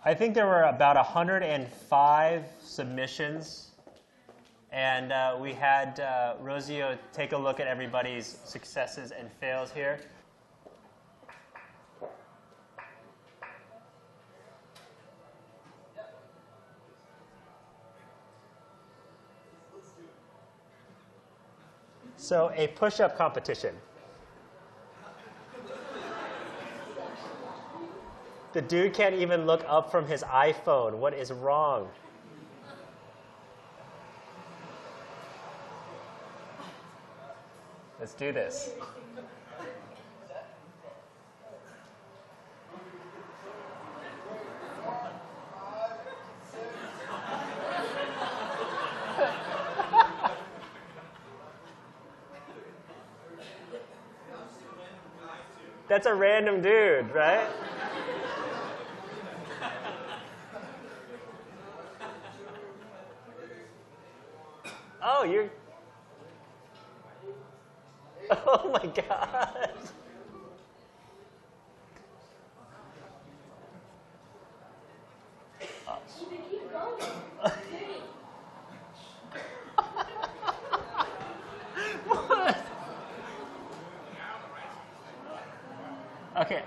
I think there were about 105 submissions. And we had Rosio take a look at everybody's successes and fails here. So a push-up competition. The dude can't even look up from his iPhone. What is wrong? Let's do this. That's a random dude, right? Oh, you're... Oh my God. What? Okay,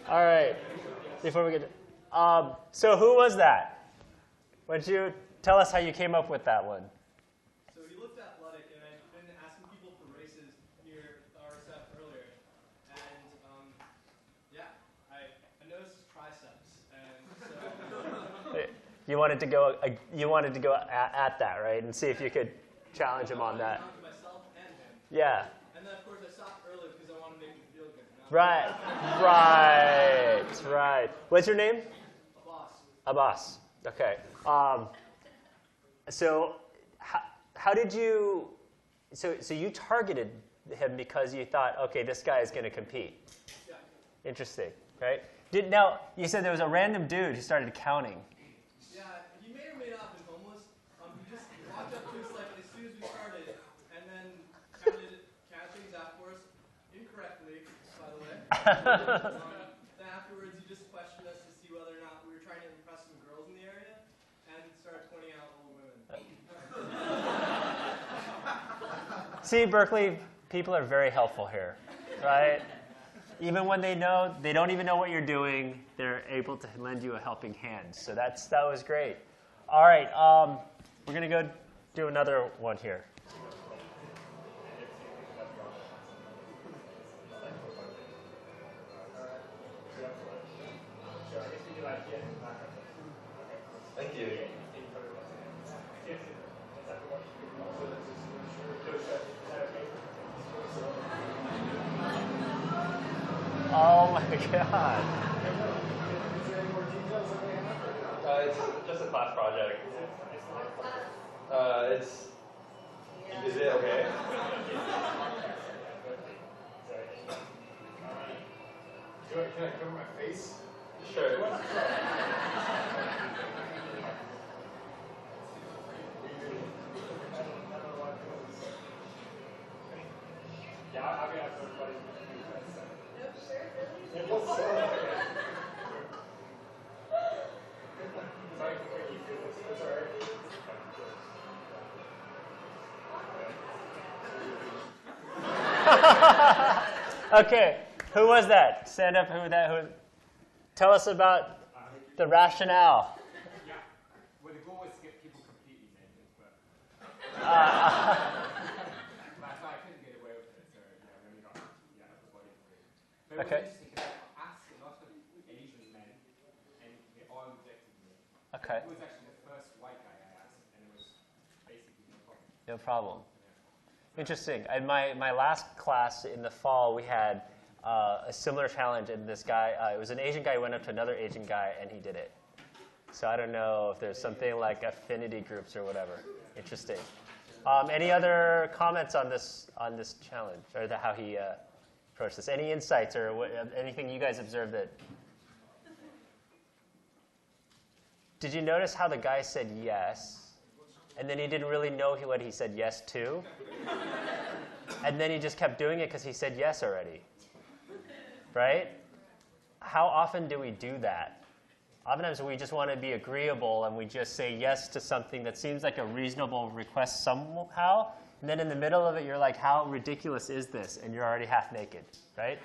All right. Before we get so who was that? Why don't you tell us how you came up with that one? So he looked athletic, and I've been asking people for races near the RSF earlier. And yeah, I noticed his triceps. And so You wanted to go at that, right? And see if you could challenge him on that. Myself and him. Yeah. And then, of course, I stopped early because I wanted to make him feel good. Right. What's your name? Abbas. Okay. So how did you? So you targeted him because you thought, okay, this guy is going to compete. Yeah. Interesting, right? Now you said there was a random dude who started counting. Yeah, he may or may not have been homeless. He just walked up to us like as soon as we started, and then counted things out for us incorrectly, by the way. Then afterwards, he just questioned us to see whether or not we were trying to impress some girls in the area, and started pointing out all the women. See, Berkeley, people are very helpful here, right? Even when they don't even know what you're doing, they're able to lend you a helping hand. So that was great. All right, we're going to go do another one here. Thank you. Oh my God. It's just a class project. Is it okay? Can I cover my face? Sure. Yeah, I'll get everybody. Okay, who was that? Stand up. Who? Tell us about the rationale. Yeah. Well, the goal was to get people completely naked, but that's why I couldn't get away with it. So yeah, we only got the body free. But it was interesting because I asked a lot of Asian men, and they all rejected me. Okay. It was actually the first white guy I asked, and it was basically no problem. No problem. Interesting. In my last class in the fall, we had a similar challenge, and this guy, it was an Asian guy who went up to another Asian guy, and he did it. So I don't know if there's something like affinity groups or whatever. Interesting. Any other comments on this challenge, or how he approached this? Any insights or anything you guys observed that? Did you notice how the guy said yes? And then he didn't really know what he said yes to. and then you just kept doing it because he said yes already, right? How often do we do that? Oftentimes we just want to be agreeable and we just say yes to something that seems like a reasonable request somehow, and then in the middle of it you're like, how ridiculous is this? And you're already half naked, right?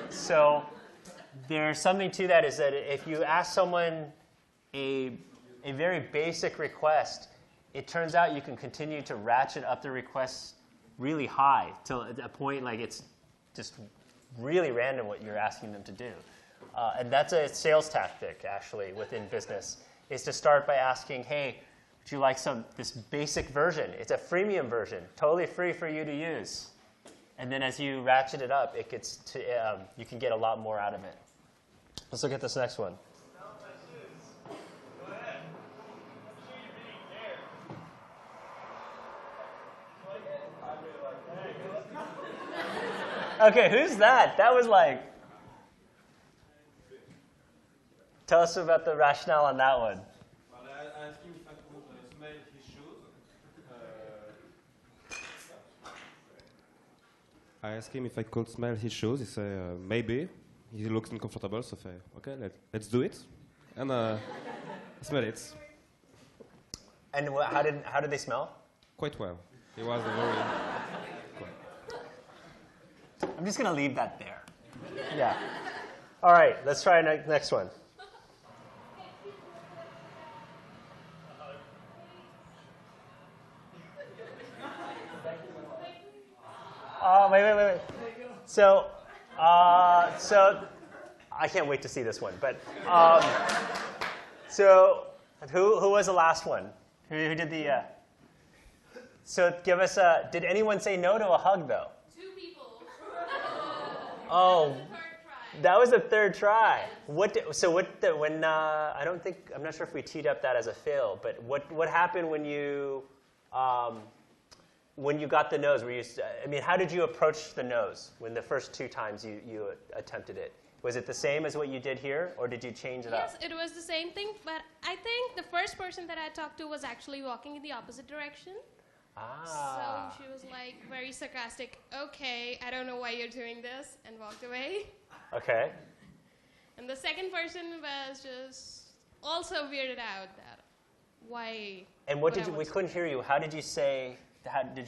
So there's something to that, is that if you ask someone a very basic request, it turns out you can continue to ratchet up the requests really high till at a point like it's just really random what you're asking them to do. And that's a sales tactic, actually, within business, is to start by asking, hey, would you like this basic version? It's a freemium version, totally free for you to use. And then as you ratchet it up, it gets to, you can get a lot more out of it. Let's look at this next one. Okay, who's that? That was like... Tell us about the rationale on that one. Well, I asked him if I could smell his shoes. I asked him if I could smell his shoes. He said, maybe. He looks uncomfortable, so I said, okay, let's do it. And I smell it. And how did they smell? Quite well. He was a very... I'm just going to leave that there. Yeah. All right, let's try next one. Wait. So I can't wait to see this one. But so who was the last one? Who did the? So give us a. Did anyone say no to a hug though? 2 people. Oh, Third try. that was the third try. I'm not sure if we teed up that as a fail, but what happened when you got the no's? How did you approach the no's when the first 2 times you attempted it? Was it the same as what you did here, or did you change it up? Yes, it was the same thing, but I think the first person that I talked to was actually walking in the opposite direction. Ah. So she was like very sarcastic, okay, I don't know why you're doing this, and walked away. Okay. And the second person was just also weirded out that why. And we couldn't hear you. How did you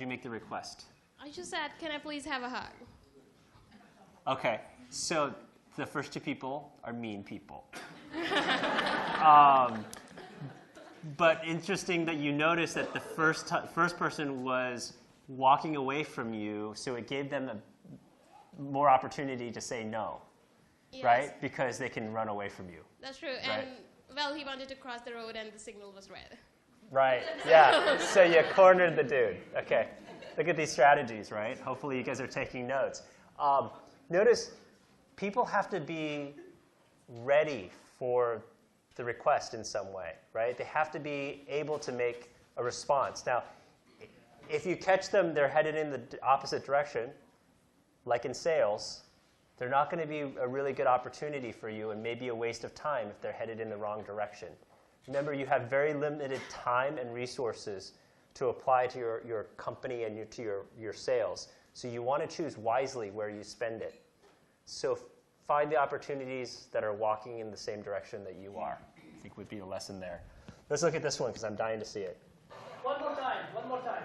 make the request? I just said, can I please have a hug? Okay, so the first 2 people are mean people. But interesting that you noticed that the first person was walking away from you, so it gave them more opportunity to say no, Yes. right? Because they can run away from you. That's true. Right. And, well, he wanted to cross the road and the signal was red. Right, yeah. So you cornered the dude. Okay. Look at these strategies, right? Hopefully you guys are taking notes. Notice people have to be ready for the request in some way, right? They have to be able to make a response. Now, if you catch them, they're headed in the opposite direction, like in sales, they're not going to be a really good opportunity for you and maybe a waste of time if they're headed in the wrong direction. Remember, you have very limited time and resources to apply to your company and to your sales. So you want to choose wisely where you spend it. So find the opportunities that are walking in the same direction that you are, I think would be a lesson there. Let's look at this one because I'm dying to see it. One more time.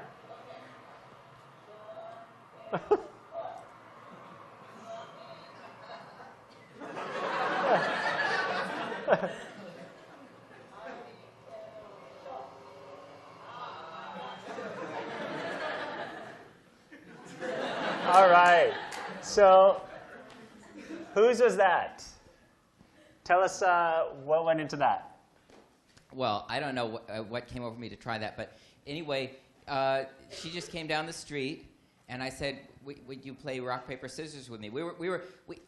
All right. So whose was that? Tell us what went into that. Well, I don't know what came over me to try that, but anyway, she just came down the street, and I said, "Would you play rock paper scissors with me?"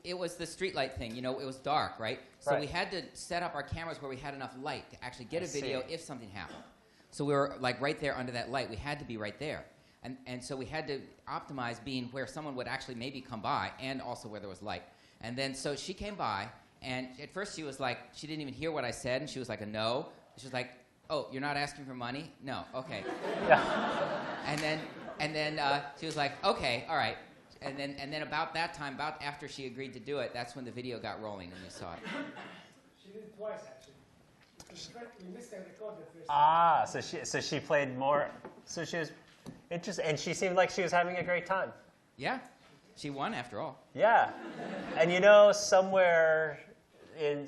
It was the street light thing, it was dark, right? So Right. we had to set up our cameras where we had enough light to actually get a video see. if something happened. So we were like right there under that light. We had to be right there, and so we had to optimize being where someone would actually maybe come by, and also where there was light. And then so she came by, and at first she was like, she didn't even hear what I said, and she was like a no. She was like, "Oh, you're not asking for money? No, okay." Yeah. And then And then she was like, okay, all right. And then about that time, about after she agreed to do it, that's when the video got rolling and we saw it. She did it twice, actually. We missed the record the first Ah, so she played more. So she was interested, and she seemed like she was having a great time. Yeah, she won after all. Yeah, and you know, somewhere in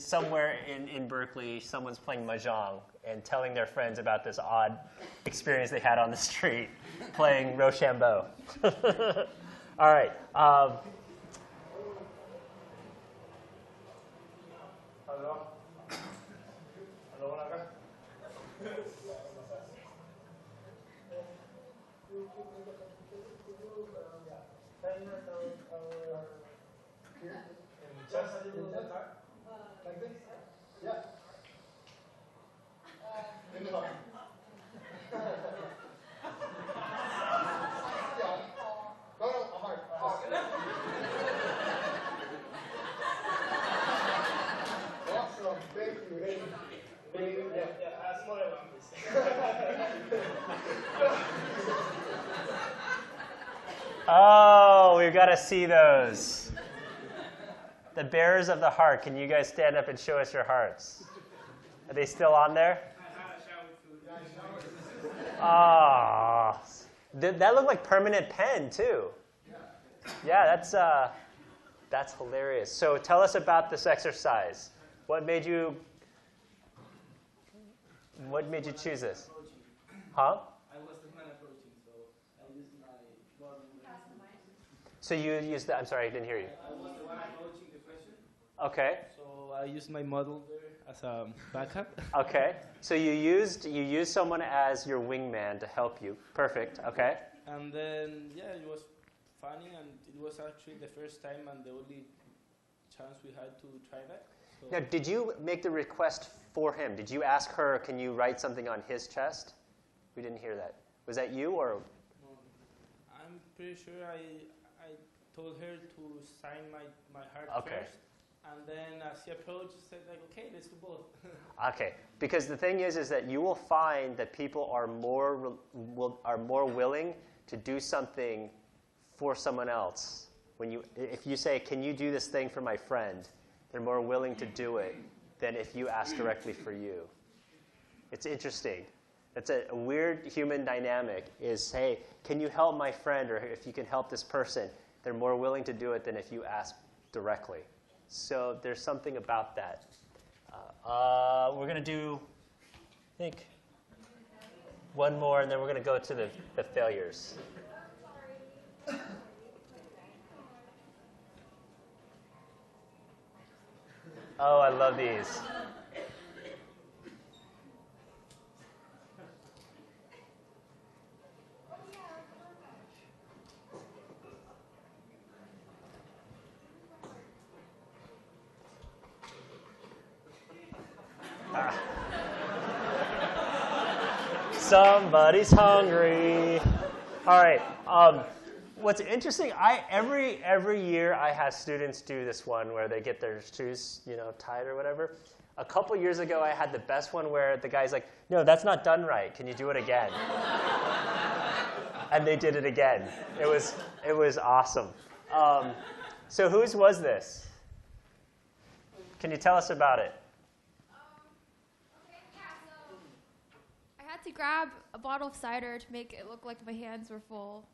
Berkeley, someone's playing mahjong and telling their friends about this odd experience they had on the street playing Rochambeau. All right. like this. Yeah. In the back. No, hard. Awesome. Thank you. Ask what I want, please. Oh, we've got to see those. The bearers of the heart. Can you guys stand up and show us your hearts? Are they still on there? Ah, that looked like permanent pen too. Yeah, that's hilarious. So tell us about this exercise. What made you choose this? Huh? I was the man approaching, so I used my model. So you used that. I'm sorry, I didn't hear you. I was the one approaching the question, Okay. so I used my model there as a backup. Okay. So you used someone as your wingman to help you. Perfect. Okay. And then, yeah, it was funny, and it was actually the first time and the only chance we had to try that. So Now, did you make the request for him? Did you ask her, can you write something on his chest? We didn't hear that. Was that you or? I'm pretty sure I told her to sign my heart Okay. first. And then as he approached, she said, like, okay, let's do both. Okay. Because the thing is that you will find that people are more willing to do something for someone else. If you say, can you do this thing for my friend? They're more willing to do it than if you ask directly for you. It's interesting. It's a weird human dynamic is, hey, can you help my friend? Or if you can help this person, they're more willing to do it than if you ask directly. So there's something about that. We're going to do, I think, one more, and then we're going to go to the failures. Oh, I love these. Somebody's hungry. All right. What's interesting, every year I have students do this one where they get their shoes, tied or whatever. A couple years ago, I had the best one where the guy's like, "No, that's not done right. Can you do it again?" And they did it again. It was awesome. So whose was this? Can you tell us about it? I had to grab a bottle of cider to make it look like my hands were full.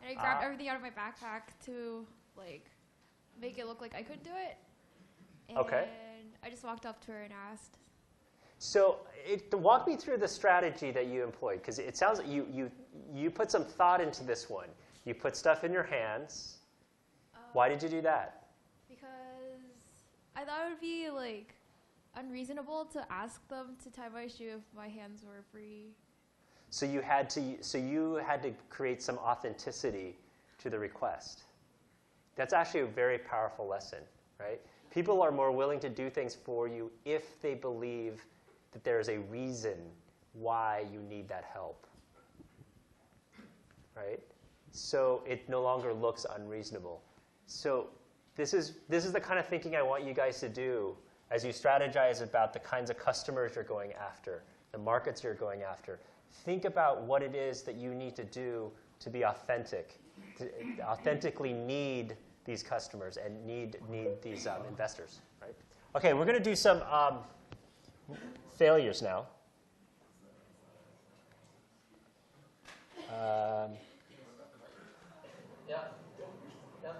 And I grabbed everything out of my backpack to make it look like I could do it. And Okay. I just walked up to her and asked. So walk me through the strategy that you employed, because it sounds like you put some thought into this one. You put stuff in your hands. Why did you do that? Because I thought it would be unreasonable to ask them to tie my shoe if my hands were free. So you had to create some authenticity to the request. That's actually a very powerful lesson, right? People are more willing to do things for you if they believe that there is a reason why you need that help, right? So it no longer looks unreasonable. So this is the kind of thinking I want you guys to do as you strategize about the kinds of customers you're going after, the markets you're going after. Think about what it is that you need to do to be authentic, to authentically need these customers and need these investors, right? Okay, we're going to do some failures now. Yeah. Yeah.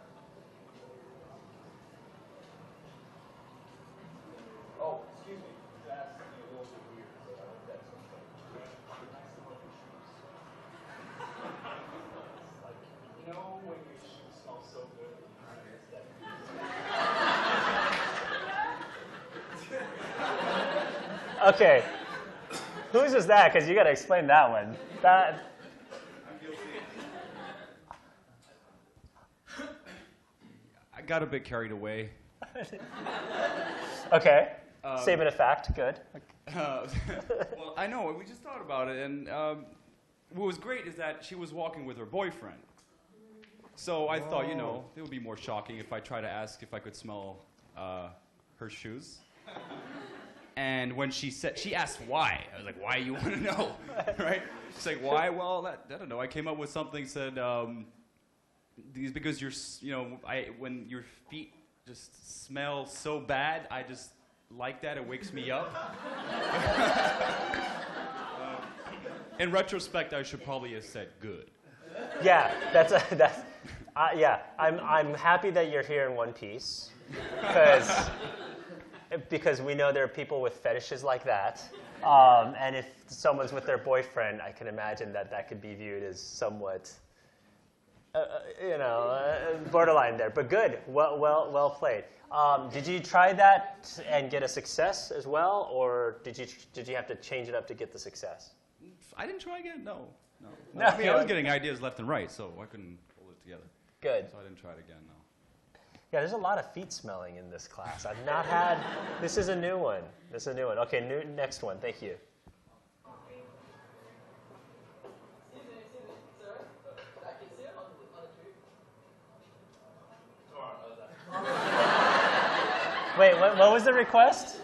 Oh, excuse me. That's a little bit weird. That's like, you know, when your shoes smell so good. Okay, whose is that? Because you got to explain that one. That. I got a bit carried away. Okay, statement of fact, good. Well, I know, we just thought about it, and what was great is that she was walking with her boyfriend. So I thought, you know, it would be more shocking if I try to ask if I could smell her shoes. And when she asked why. I was like, why you want to know, right? She's like, why? Well, I don't know. I came up with something, said, these because when your feet just smell so bad, I just like that. It wakes me up. In retrospect, I should probably have said good. Yeah, yeah. I'm happy that you're here in one piece, because we know there are people with fetishes like that, and if someone's with their boyfriend, I can imagine that could be viewed as somewhat, borderline there. But good, well played. Did you try that and get a success as well, or did you have to change it up to get the success? I didn't try again. No. I mean, I was getting ideas left and right, so I couldn't pull it together. Good. So I didn't try it again. No. Yeah, there's a lot of feet smelling in this class. I've not had. This is a new one. Okay, next one. Thank you. Wait, what was the request?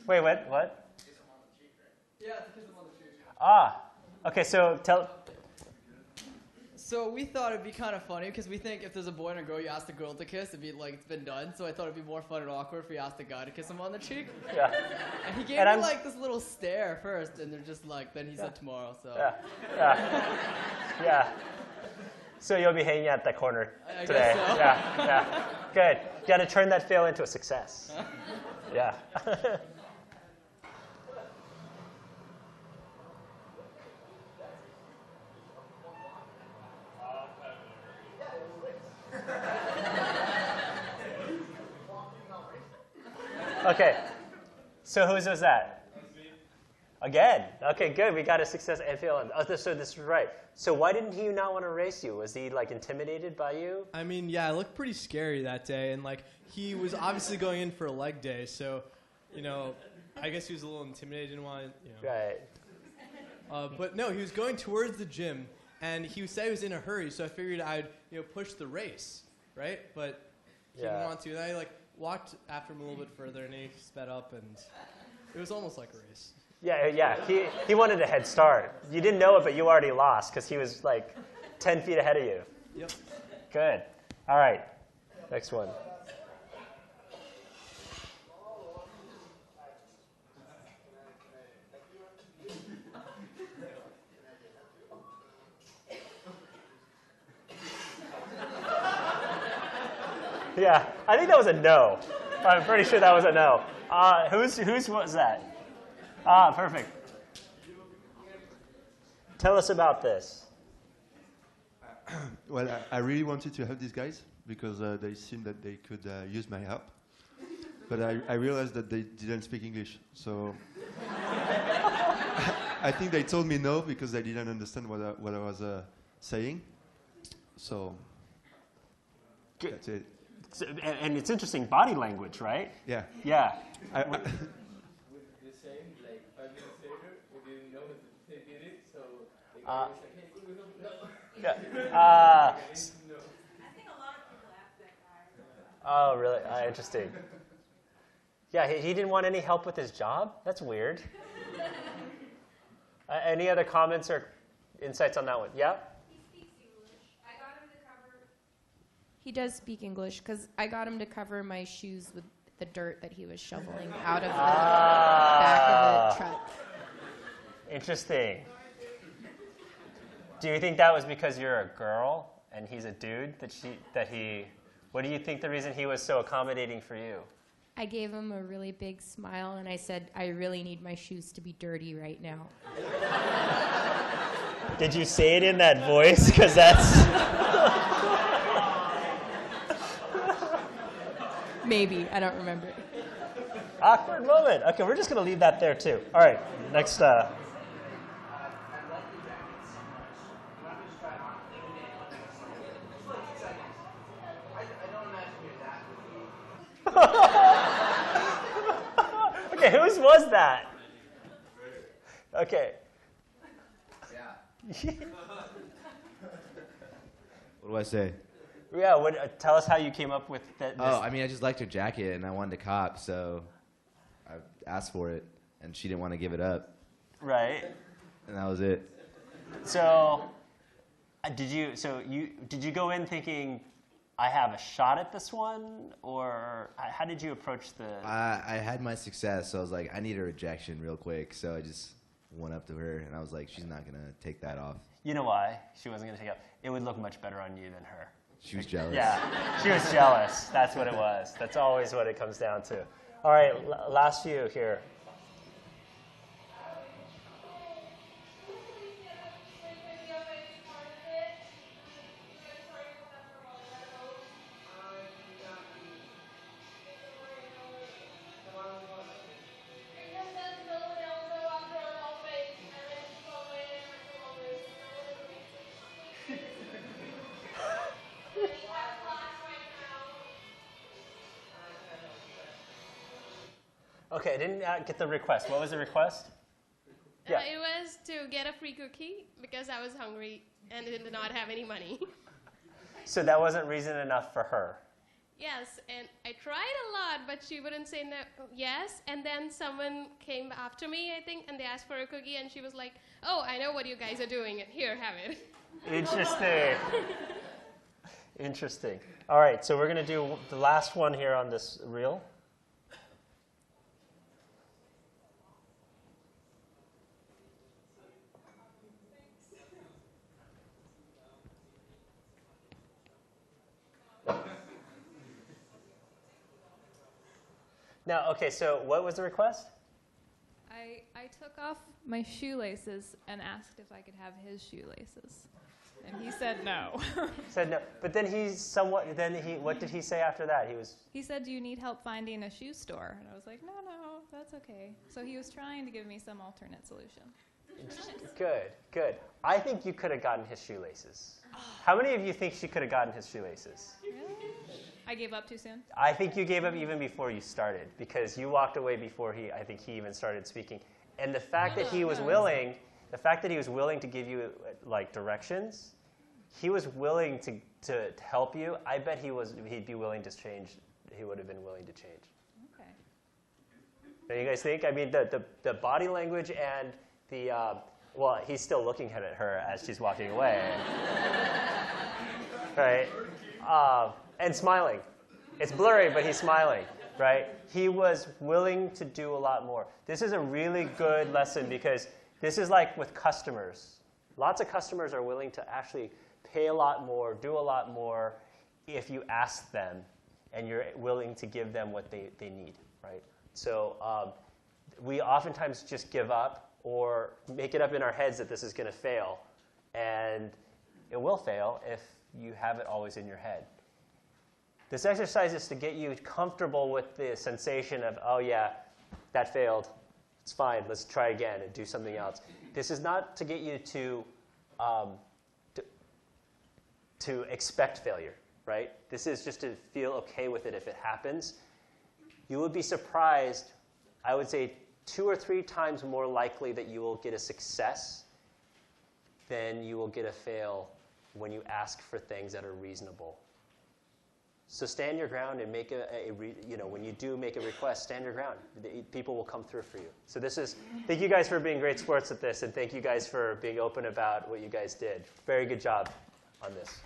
Wait, what? Yeah, it's a kiss him on the cheek. Ah, okay, so tell. So we thought it'd be kind of funny because we think if there's a boy and a girl, you ask the girl to kiss, it'd be like it's been done. So I thought it'd be more fun and awkward if we asked the guy to kiss him on the cheek. Yeah. And he gave me like this little stare first, and they're just like, then he said tomorrow. So. Yeah. So you'll be hanging out that corner I today. guess so. Yeah. Good. You got to turn that fail into a success. Yeah. Okay, so whose was that? Again. Okay, good. We got a success and fail. So this is right. So why didn't he not want to race you? Was he like intimidated by you? I mean, yeah, it looked pretty scary that day, and like he was obviously going in for a leg day, so I guess he was a little intimidated, didn't want to, Right. But no, he was going towards the gym, and he said he was in a hurry, so I figured I'd push the race, right? But he didn't want to. And I walked after him a little bit further, and he sped up, and it was almost like a race. Yeah. He wanted a head start. You didn't know it, but you already lost because he was like 10 feet ahead of you. Yep. Good. All right. Next one. Yeah, I think that was a no. I'm pretty sure that was a no. Whose was that? Perfect. Tell us about this. Well, I really wanted to help these guys because they seemed that they could use my help. But I realized that they didn't speak English. So I think they told me no because they didn't understand what I was saying. So that's it. And it's interesting, body language, right? Yeah. Yeah. With the same, like 5 minutes later, we didn't know that they did it, so the guy was like, hey, could we help? No. Yeah. No. I think a lot of people ask that guy. Oh, really? Interesting. Yeah, he didn't want any help with his job? That's weird. Any other comments or insights on that one? Yeah? He speaks English. I got him to cover. He does speak English because I got him to cover my shoes with the dirt that he was shoveling out of the back of the truck. Interesting. Do you think that was because you're a girl and he's a dude what do you think the reason he was so accommodating for you? I gave him a really big smile and I said, I really need my shoes to be dirty right now. Did you say it in that voice? Because that's... Maybe. I don't remember. Awkward moment. Okay, we're just going to leave that there, too. All right, next... Okay, whose was that? Okay. What do I say? Yeah, tell us how you came up with that. Oh, I mean, I just liked her jacket, and I wanted to cop, so I asked for it, and she didn't want to give it up. Right. And that was it. So, did you go in thinking, I have a shot at this one, or how did you approach the... I had my success, so I was like, I need a rejection real quick, so I just went up to her, and I was like, she's not going to take that off. You know why she wasn't going to take it off? It would look much better on you than her. She was jealous. Yeah, she was jealous. That's what it was. That's always what it comes down to. All right, last few here. Okay, I didn't get the request. What was the request? Yeah. It was to get a free cookie because I was hungry and did not have any money. So that wasn't reason enough for her. Yes, and I tried a lot, but she wouldn't say no, yes. And then someone came after me, I think, and they asked for a cookie, and she was like, oh, I know what you guys are doing. Here, have it. Interesting. Interesting. All right, so we're going to do the last one here on this reel. Now, okay, so what was the request? I took off my shoelaces and asked if I could have his shoelaces. And he said no. Said no. But then what did he say after that? He said, do you need help finding a shoe store? And I was like, no, that's okay. So he was trying to give me some alternate solution. Good, good. I think you could have gotten his shoelaces. How many of you think she could have gotten his shoelaces? Really? I gave up too soon? I think you gave up even before you started, because you walked away before I think he even started speaking. And the fact that he was willing to give you like directions, he was willing to help you. I bet he'd be willing to change. He would have been willing to change. Okay. Don't you guys think? I mean, the body language and the well, he's still looking at her as she's walking away, right? And smiling. It's blurry, but he's smiling, right? He was willing to do a lot more. This is a really good lesson because this is like with customers. Lots of customers are willing to actually pay a lot more, do a lot more if you ask them and you're willing to give them what they need, right? So we oftentimes just give up or make it up in our heads that this is going to fail. And it will fail if you have it always in your head. This exercise is to get you comfortable with the sensation of, oh yeah, that failed. It's fine. Let's try again and do something else. This is not to get you to expect failure, right? This is just to feel okay with it if it happens. You would be surprised, I would say 2 or 3 times more likely that you will get a success than you will get a fail when you ask for things that are reasonable. So stand your ground and make when you do make a request, stand your ground. People will come through for you. So thank you guys for being great sports at this, and thank you guys for being open about what you guys did. Very good job on this.